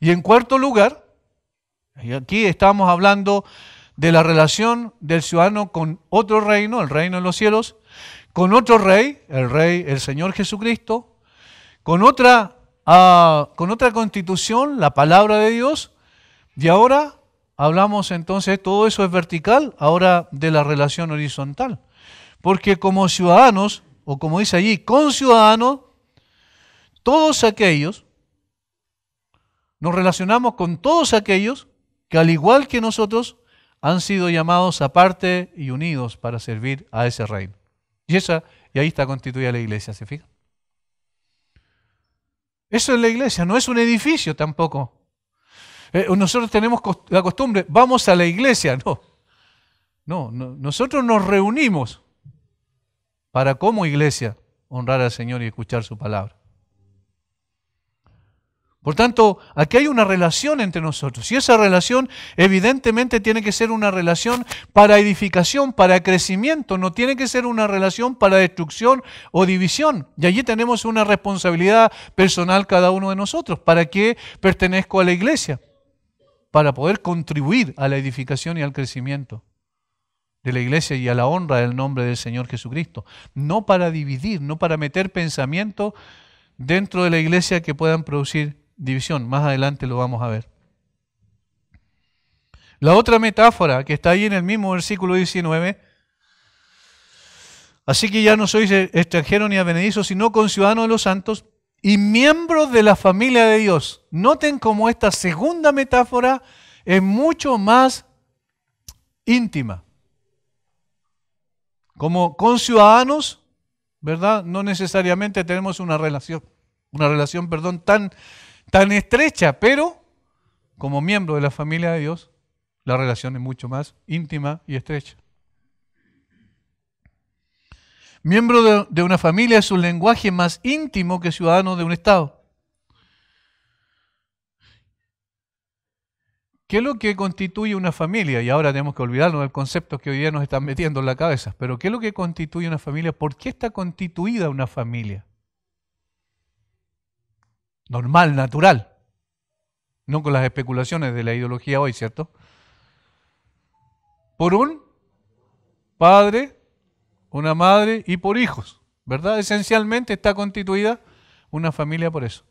Y en cuarto lugar, y aquí estamos hablando de la relación del ciudadano con otro reino, el reino de los cielos. con otro rey, el Señor Jesucristo, con otra constitución, la palabra de Dios, y ahora hablamos entonces, todo eso es vertical, ahora de la relación horizontal. Porque como ciudadanos, o como dice allí, conciudadanos, todos aquellos, nos relacionamos con todos aquellos que al igual que nosotros han sido llamados aparte y unidos para servir a ese reino. Y ahí está constituida la iglesia, ¿se fijan? Eso es la iglesia, no es un edificio tampoco. Nosotros tenemos la costumbre, vamos a la iglesia. No, nosotros nos reunimos para como iglesia honrar al Señor y escuchar su palabra. Por tanto, aquí hay una relación entre nosotros y esa relación evidentemente tiene que ser una relación para edificación, para crecimiento, no tiene que ser una relación para destrucción o división. Y allí tenemos una responsabilidad personal cada uno de nosotros. ¿Para qué pertenezco a la iglesia? Para poder contribuir a la edificación y al crecimiento de la iglesia y a la honra del nombre del Señor Jesucristo. No para dividir, no para meter pensamientos dentro de la iglesia que puedan producir división. Más adelante lo vamos a ver. La otra metáfora que está ahí en el mismo versículo 19. Así que ya no sois extranjeros ni advenedizos, sino conciudadanos de los santos y miembros de la familia de Dios. Noten cómo esta segunda metáfora es mucho más íntima. Como conciudadanos, ¿verdad? No necesariamente tenemos una relación, tan estrecha, pero como miembro de la familia de Dios, la relación es mucho más íntima y estrecha. Miembro de una familia es un lenguaje más íntimo que ciudadano de un Estado. ¿Qué es lo que constituye una familia? Y ahora tenemos que olvidarnos del concepto que hoy día nos están metiendo en la cabeza. Pero ¿qué es lo que constituye una familia? ¿Por qué está constituida una familia? Normal, natural. No con las especulaciones de la ideología hoy, ¿cierto? Por un padre, una madre y por hijos, ¿verdad? Esencialmente está constituida una familia por eso.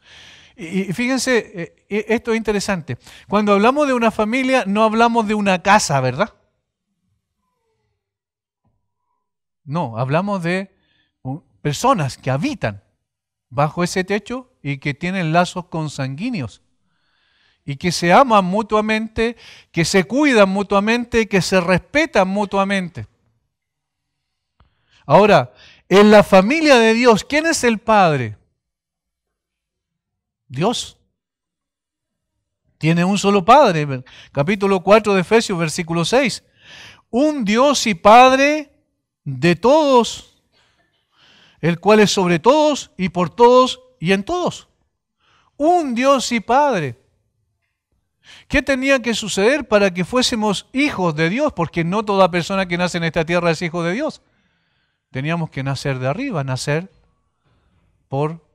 Y fíjense, esto es interesante. Cuando hablamos de una familia, no hablamos de una casa, ¿verdad? No, hablamos de personas que habitan bajo ese techo y que tienen lazos consanguíneos y que se aman mutuamente, que se cuidan mutuamente, que se respetan mutuamente. Ahora, en la familia de Dios, ¿quién es el Padre? Dios. Tiene un solo Padre. Capítulo 4 de Efesios, versículo 6. Un Dios y Padre de todos, el cual es sobre todos y por todos y en todos. Un Dios y Padre. ¿Qué tenía que suceder para que fuésemos hijos de Dios? Porque no toda persona que nace en esta tierra es hijo de Dios. Teníamos que nacer de arriba, nacer por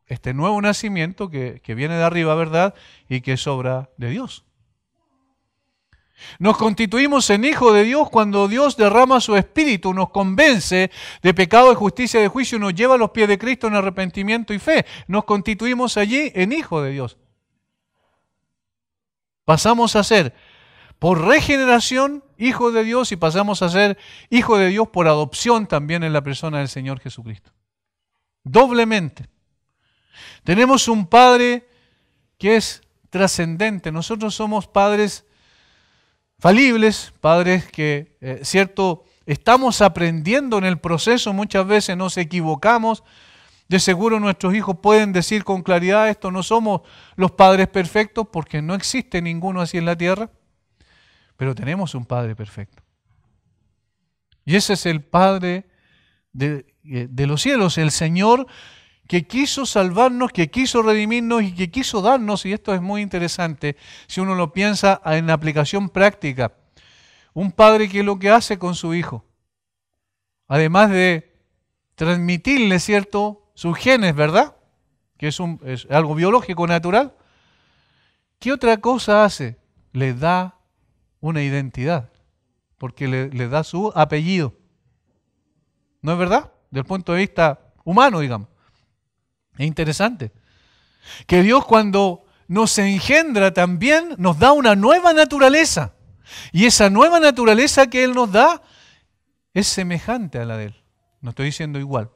este nuevo nacimiento que viene de arriba, ¿verdad? Y que es obra de Dios. Nos constituimos en hijos de Dios cuando Dios derrama su espíritu, nos convence de pecado, de justicia, de juicio, y nos lleva a los pies de Cristo en arrepentimiento y fe. Nos constituimos allí en hijos de Dios. Pasamos a ser, por regeneración, hijos de Dios y pasamos a ser hijos de Dios por adopción también en la persona del Señor Jesucristo. Doblemente. Tenemos un Padre que es trascendente. Nosotros somos padres falibles, padres que, cierto, estamos aprendiendo en el proceso, muchas veces nos equivocamos. De seguro nuestros hijos pueden decir con claridad esto, no somos los padres perfectos porque no existe ninguno así en la tierra, pero tenemos un Padre perfecto. Y ese es el Padre de los cielos, el Señor que quiso salvarnos, que quiso redimirnos y que quiso darnos, y esto es muy interesante, si uno lo piensa en la aplicación práctica, un padre que es lo que hace con su hijo, además de transmitirle, ¿cierto?, sus genes, ¿verdad?, que es algo biológico, natural. ¿Qué otra cosa hace? Le da una identidad, porque le da su apellido. ¿No es verdad? Desde el punto de vista humano, digamos. Es interesante. Que Dios cuando nos engendra también nos da una nueva naturaleza. Y esa nueva naturaleza que Él nos da es semejante a la de Él. No estoy diciendo igual.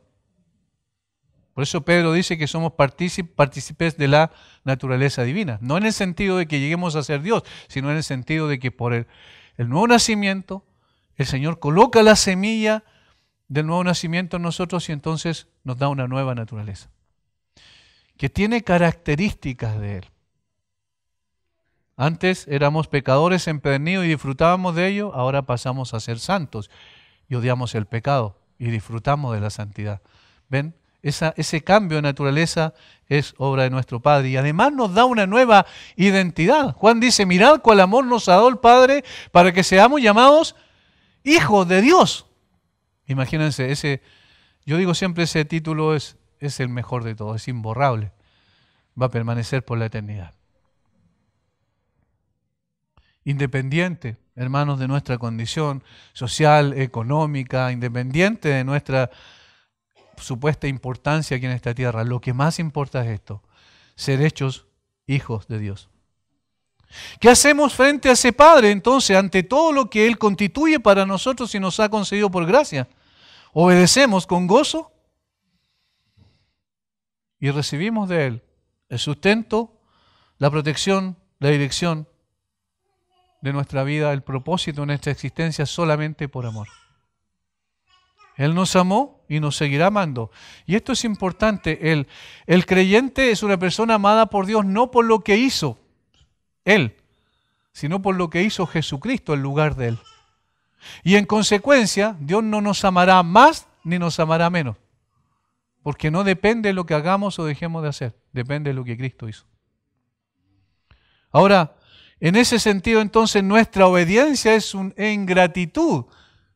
Por eso Pedro dice que somos partícipes de la naturaleza divina. No en el sentido de que lleguemos a ser Dios, sino en el sentido de que por el nuevo nacimiento, el Señor coloca la semilla del nuevo nacimiento en nosotros y entonces nos da una nueva naturaleza, que tiene características de Él. Antes éramos pecadores empedernidos y disfrutábamos de ello, ahora pasamos a ser santos y odiamos el pecado y disfrutamos de la santidad. ¿Ven? Ese cambio de naturaleza es obra de nuestro Padre y además nos da una nueva identidad. Juan dice, mirad cuál amor nos ha dado el Padre para que seamos llamados hijos de Dios. Imagínense, yo digo siempre ese título es el mejor de todos, es imborrable, va a permanecer por la eternidad. Independiente, hermanos, de nuestra condición social, económica, independiente de nuestra supuesta importancia aquí en esta tierra, lo que más importa es esto, ser hechos hijos de Dios. ¿Qué hacemos frente a ese Padre entonces, ante todo lo que Él constituye para nosotros y nos ha concedido por gracia? ¿Obedecemos con gozo? Y recibimos de Él el sustento, la protección, la dirección de nuestra vida, el propósito de nuestra existencia solamente por amor. Él nos amó y nos seguirá amando. Y esto es importante. El creyente es una persona amada por Dios no por lo que hizo Él, sino por lo que hizo Jesucristo en lugar de Él. Y en consecuencia, Dios no nos amará más ni nos amará menos. Porque no depende de lo que hagamos o dejemos de hacer. Depende de lo que Cristo hizo. Ahora, en ese sentido, entonces, nuestra obediencia es en gratitud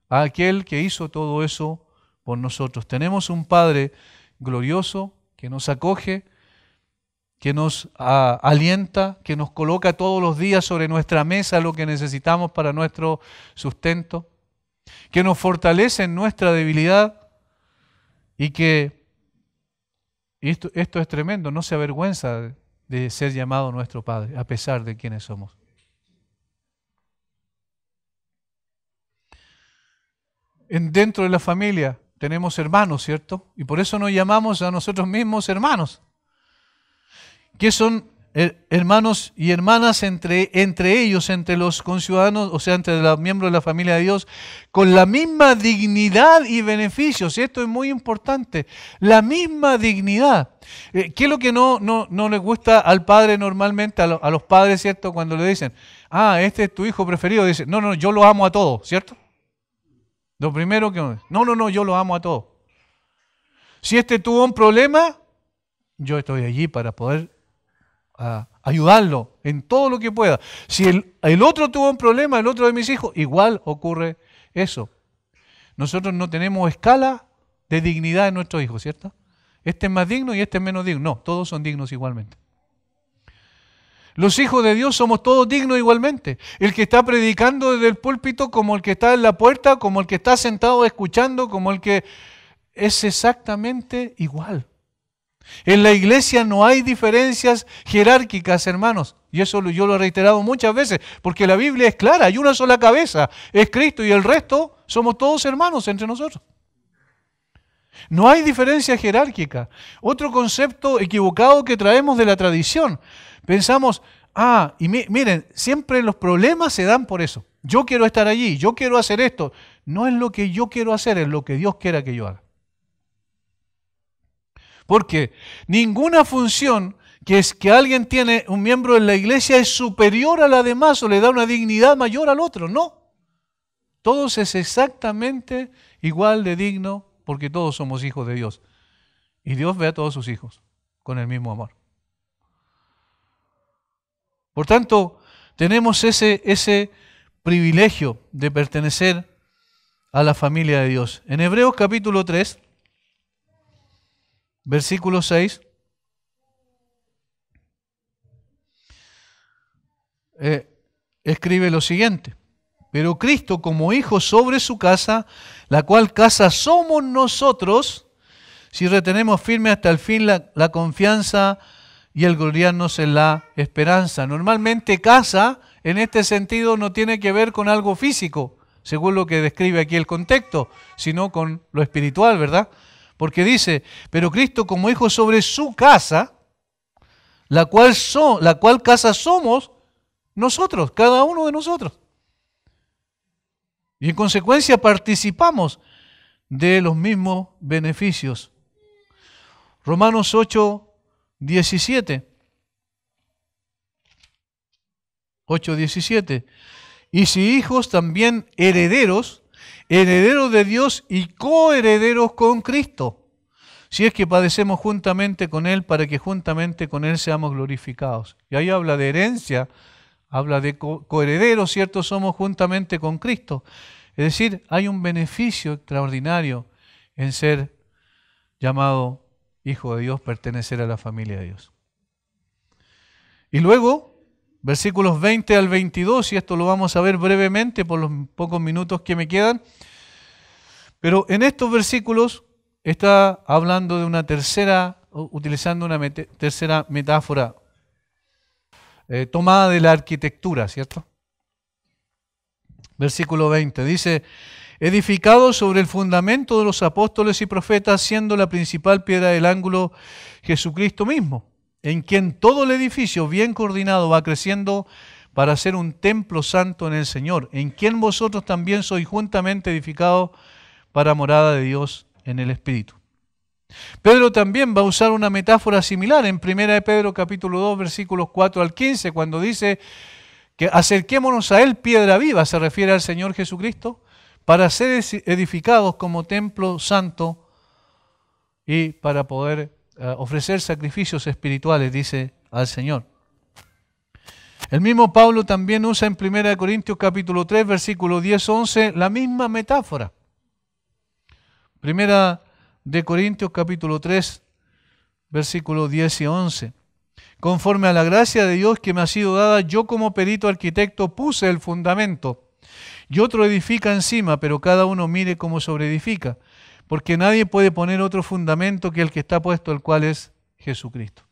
a aquel que hizo todo eso por nosotros. Tenemos un Padre glorioso que nos acoge, que nos alienta, que nos coloca todos los días sobre nuestra mesa lo que necesitamos para nuestro sustento, que nos fortalece en nuestra debilidad y que, esto es tremendo, no se avergüenza de ser llamado nuestro Padre, a pesar de quienes somos. Dentro de la familia tenemos hermanos, ¿cierto? Y por eso nos llamamos a nosotros mismos hermanos. ¿Qué son hermanos y hermanas entre ellos, entre los conciudadanos, o sea, entre los miembros de la familia de Dios, con la misma dignidad y beneficios? Y esto es muy importante, la misma dignidad. ¿Qué es lo que no les gusta al padre normalmente, a los padres, ¿cierto? Cuando le dicen, este es tu hijo preferido, dice, no, yo lo amo a todos, ¿cierto? Lo primero que... No, yo lo amo a todos. Si este tuvo un problema, yo estoy allí para poder ayudarlo en todo lo que pueda. Si el otro tuvo un problema, el otro de mis hijos, igual ocurre eso. Nosotros no tenemos escala de dignidad en nuestros hijos, ¿cierto? Este es más digno y este es menos digno. No, todos son dignos igualmente. Los hijos de Dios somos todos dignos igualmente. El que está predicando desde el púlpito, como el que está en la puerta, como el que está sentado escuchando, como el que es exactamente igual. En la iglesia no hay diferencias jerárquicas, hermanos. Y eso yo lo he reiterado muchas veces, porque la Biblia es clara, hay una sola cabeza, es Cristo, y el resto somos todos hermanos entre nosotros. No hay diferencia jerárquica. Otro concepto equivocado que traemos de la tradición. Pensamos, miren, siempre los problemas se dan por eso. Yo quiero estar allí, yo quiero hacer esto. No es lo que yo quiero hacer, es lo que Dios quiera que yo haga. Porque ninguna función que alguien tiene, un miembro de la iglesia, es superior a la demás o le da una dignidad mayor al otro. No. Todos es exactamente igual de digno porque todos somos hijos de Dios. Y Dios ve a todos sus hijos con el mismo amor. Por tanto, tenemos ese privilegio de pertenecer a la familia de Dios. En Hebreos capítulo 3, versículo 6, escribe lo siguiente. pero Cristo como hijo sobre su casa, la cual casa somos nosotros, si retenemos firme hasta el fin la confianza y el gloriarnos en la esperanza. Normalmente casa, en este sentido, no tiene que ver con algo físico, según lo que describe aquí el contexto, sino con lo espiritual, ¿verdad? Porque dice, pero Cristo como hijo sobre su casa, la cual casa somos nosotros, cada uno de nosotros. Y en consecuencia participamos de los mismos beneficios. Romanos 8:17. 8:17. Y si hijos, también herederos, herederos de Dios y coherederos con Cristo, si es que padecemos juntamente con Él, para que juntamente con Él seamos glorificados. Y ahí habla de herencia, habla de coherederos, ¿cierto? Somos juntamente con Cristo. Es decir, hay un beneficio extraordinario en ser llamado hijo de Dios, pertenecer a la familia de Dios. Y luego, versículos 20 al 22, y esto lo vamos a ver brevemente por los pocos minutos que me quedan, pero en estos versículos está hablando de una tercera, utilizando una tercera metáfora tomada de la arquitectura, ¿cierto? Versículo 20 dice, edificado sobre el fundamento de los apóstoles y profetas, siendo la principal piedra del ángulo Jesucristo mismo, en quien todo el edificio bien coordinado va creciendo para ser un templo santo en el Señor, en quien vosotros también sois juntamente edificados para morada de Dios en el Espíritu. Pedro también va a usar una metáfora similar en 1 de Pedro capítulo 2 versículos 4 al 15, cuando dice que acerquémonos a Él piedra viva, se refiere al Señor Jesucristo, para ser edificados como templo santo y para poder ofrecer sacrificios espirituales, dice al Señor. El mismo Pablo también usa en 1 Corintios capítulo 3 versículo 10-11 la misma metáfora. 1 Corintios capítulo 3 versículos 10 y 11. Conforme a la gracia de Dios que me ha sido dada, yo como perito arquitecto puse el fundamento y otro edifica encima, pero cada uno mire cómo sobreedifica, porque nadie puede poner otro fundamento que el que está puesto, el cual es Jesucristo.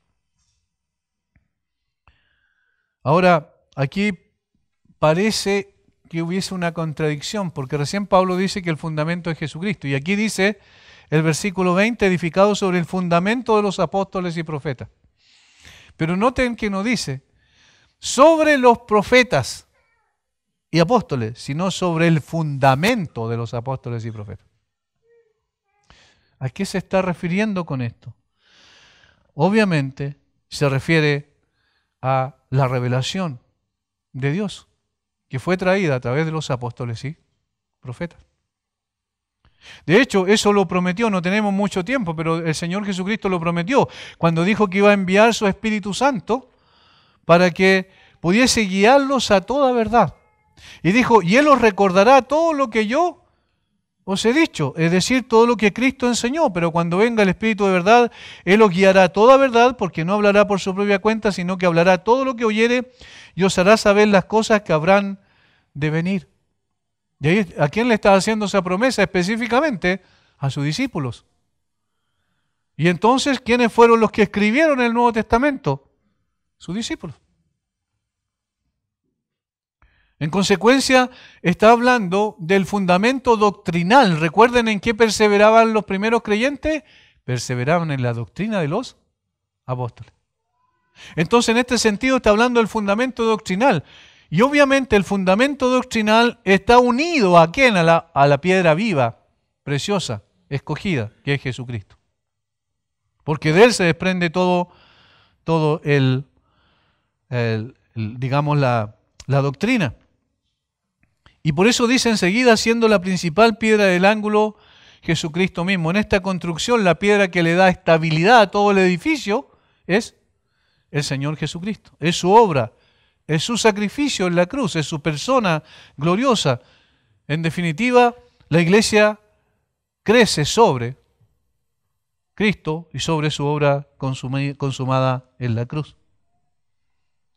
Ahora, aquí parece que hubiese una contradicción, porque recién Pablo dice que el fundamento es Jesucristo, y aquí dice el versículo 20, edificado sobre el fundamento de los apóstoles y profetas. Pero noten que no dice sobre los profetas y apóstoles, sino sobre el fundamento de los apóstoles y profetas. ¿A qué se está refiriendo con esto? Obviamente se refiere a la revelación de Dios que fue traída a través de los apóstoles y profetas. De hecho, eso lo prometió, no tenemos mucho tiempo, pero el Señor Jesucristo lo prometió cuando dijo que iba a enviar su Espíritu Santo para que pudiese guiarlos a toda verdad. Y dijo, y Él os recordará todo lo que yo os he dicho, es decir, todo lo que Cristo enseñó, pero cuando venga el Espíritu de verdad, Él os guiará a toda verdad, porque no hablará por su propia cuenta, sino que hablará todo lo que oyere y os hará saber las cosas que habrán de venir. Y ahí, ¿a quién le estaba haciendo esa promesa específicamente? A sus discípulos. Y entonces, ¿quiénes fueron los que escribieron el Nuevo Testamento? Sus discípulos. En consecuencia, está hablando del fundamento doctrinal. ¿Recuerden en qué perseveraban los primeros creyentes? Perseveraban en la doctrina de los apóstoles. Entonces, en este sentido, está hablando del fundamento doctrinal. Y obviamente el fundamento doctrinal está unido ¿a quién? A la piedra viva, preciosa, escogida, que es Jesucristo. Porque de Él se desprende todo digamos, la doctrina. Y por eso dice enseguida, siendo la principal piedra del ángulo, Jesucristo mismo. En esta construcción, la piedra que le da estabilidad a todo el edificio es el Señor Jesucristo. Es su obra, es su sacrificio en la cruz, es su persona gloriosa. En definitiva, la iglesia crece sobre Cristo y sobre su obra consumada en la cruz.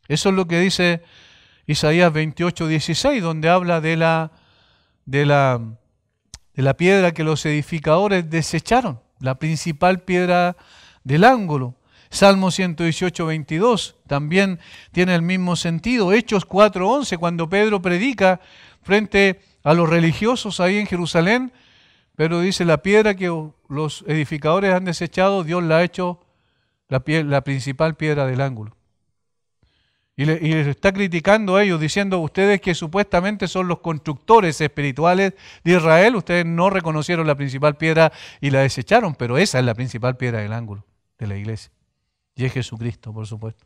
Eso es lo que dice Isaías 28:16, donde habla de la piedra que los edificadores desecharon, la principal piedra del ángulo. Salmo 118:22 también tiene el mismo sentido. Hechos 4:11, cuando Pedro predica frente a los religiosos ahí en Jerusalén, pero dice, la piedra que los edificadores han desechado, Dios la ha hecho la principal piedra del ángulo. Y les está criticando a ellos, diciendo, ustedes que supuestamente son los constructores espirituales de Israel, ustedes no reconocieron la principal piedra y la desecharon, pero esa es la principal piedra del ángulo de la iglesia. Y es Jesucristo, por supuesto.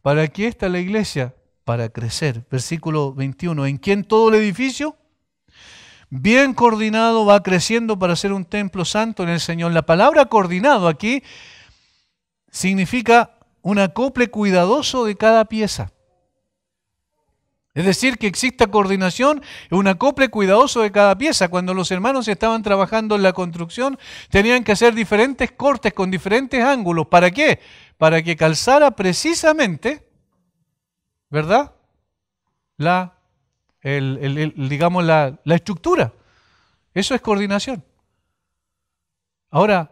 ¿Para qué está la iglesia? Para crecer. Versículo 21, en quien todo el edificio, bien coordinado, va creciendo para ser un templo santo en el Señor. La palabra coordinado aquí significa un acople cuidadoso de cada pieza. Es decir, que exista coordinación, un acople cuidadoso de cada pieza. Cuando los hermanos estaban trabajando en la construcción, tenían que hacer diferentes cortes con diferentes ángulos. ¿Para qué? Para que calzara precisamente, ¿verdad?, digamos, la estructura. Eso es coordinación. Ahora,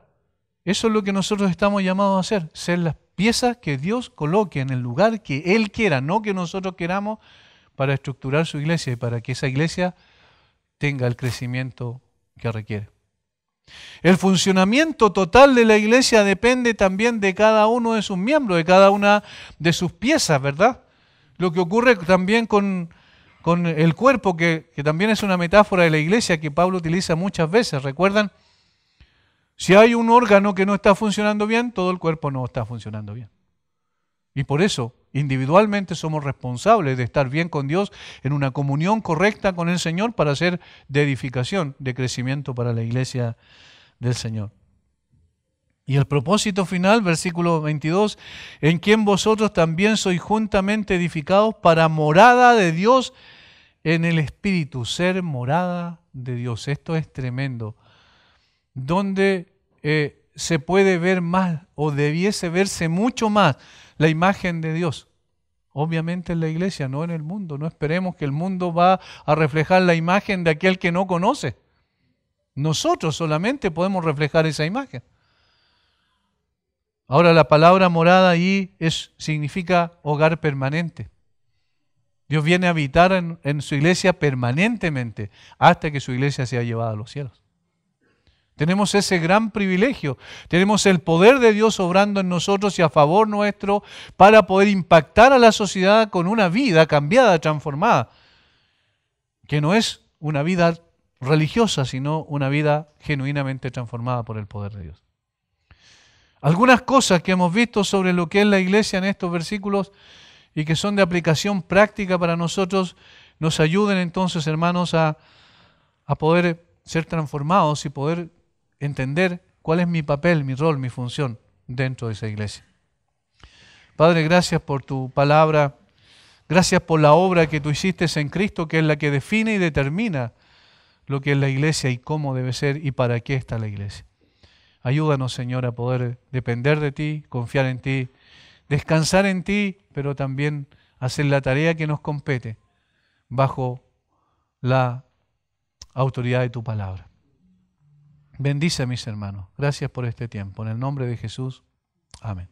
eso es lo que nosotros estamos llamados a hacer, ser las piezas que Dios coloque en el lugar que Él quiera, no que nosotros queramos, para estructurar su iglesia y para que esa iglesia tenga el crecimiento que requiere. El funcionamiento total de la iglesia depende también de cada uno de sus miembros, de cada una de sus piezas, ¿verdad? Lo que ocurre también con el cuerpo, que también es una metáfora de la iglesia que Pablo utiliza muchas veces. ¿Recuerdan? Si hay un órgano que no está funcionando bien, todo el cuerpo no está funcionando bien. Y por eso, individualmente somos responsables de estar bien con Dios en una comunión correcta con el Señor para ser de edificación, de crecimiento para la iglesia del Señor. Y el propósito final, versículo 22, en quien vosotros también sois juntamente edificados para morada de Dios en el Espíritu, ser morada de Dios. Esto es tremendo. Donde se puede ver más o debiese verse mucho más la imagen de Dios. Obviamente en la iglesia, no en el mundo. No esperemos que el mundo va a reflejar la imagen de aquel que no conoce. Nosotros solamente podemos reflejar esa imagen. Ahora la palabra morada ahí significa hogar permanente. Dios viene a habitar en su iglesia permanentemente hasta que su iglesia sea llevada a los cielos. Tenemos ese gran privilegio, tenemos el poder de Dios obrando en nosotros y a favor nuestro para poder impactar a la sociedad con una vida cambiada, transformada, que no es una vida religiosa, sino una vida genuinamente transformada por el poder de Dios. Algunas cosas que hemos visto sobre lo que es la iglesia en estos versículos y que son de aplicación práctica para nosotros, nos ayuden entonces, hermanos, a poder ser transformados y poder entender cuál es mi papel, mi rol, mi función dentro de esa iglesia. Padre, gracias por tu palabra, gracias por la obra que tú hiciste en Cristo, que es la que define y determina lo que es la iglesia y cómo debe ser y para qué está la iglesia. Ayúdanos, Señor, a poder depender de ti, confiar en ti, descansar en ti, pero también hacer la tarea que nos compete bajo la autoridad de tu palabra. Bendice a mis hermanos. Gracias por este tiempo. En el nombre de Jesús. Amén.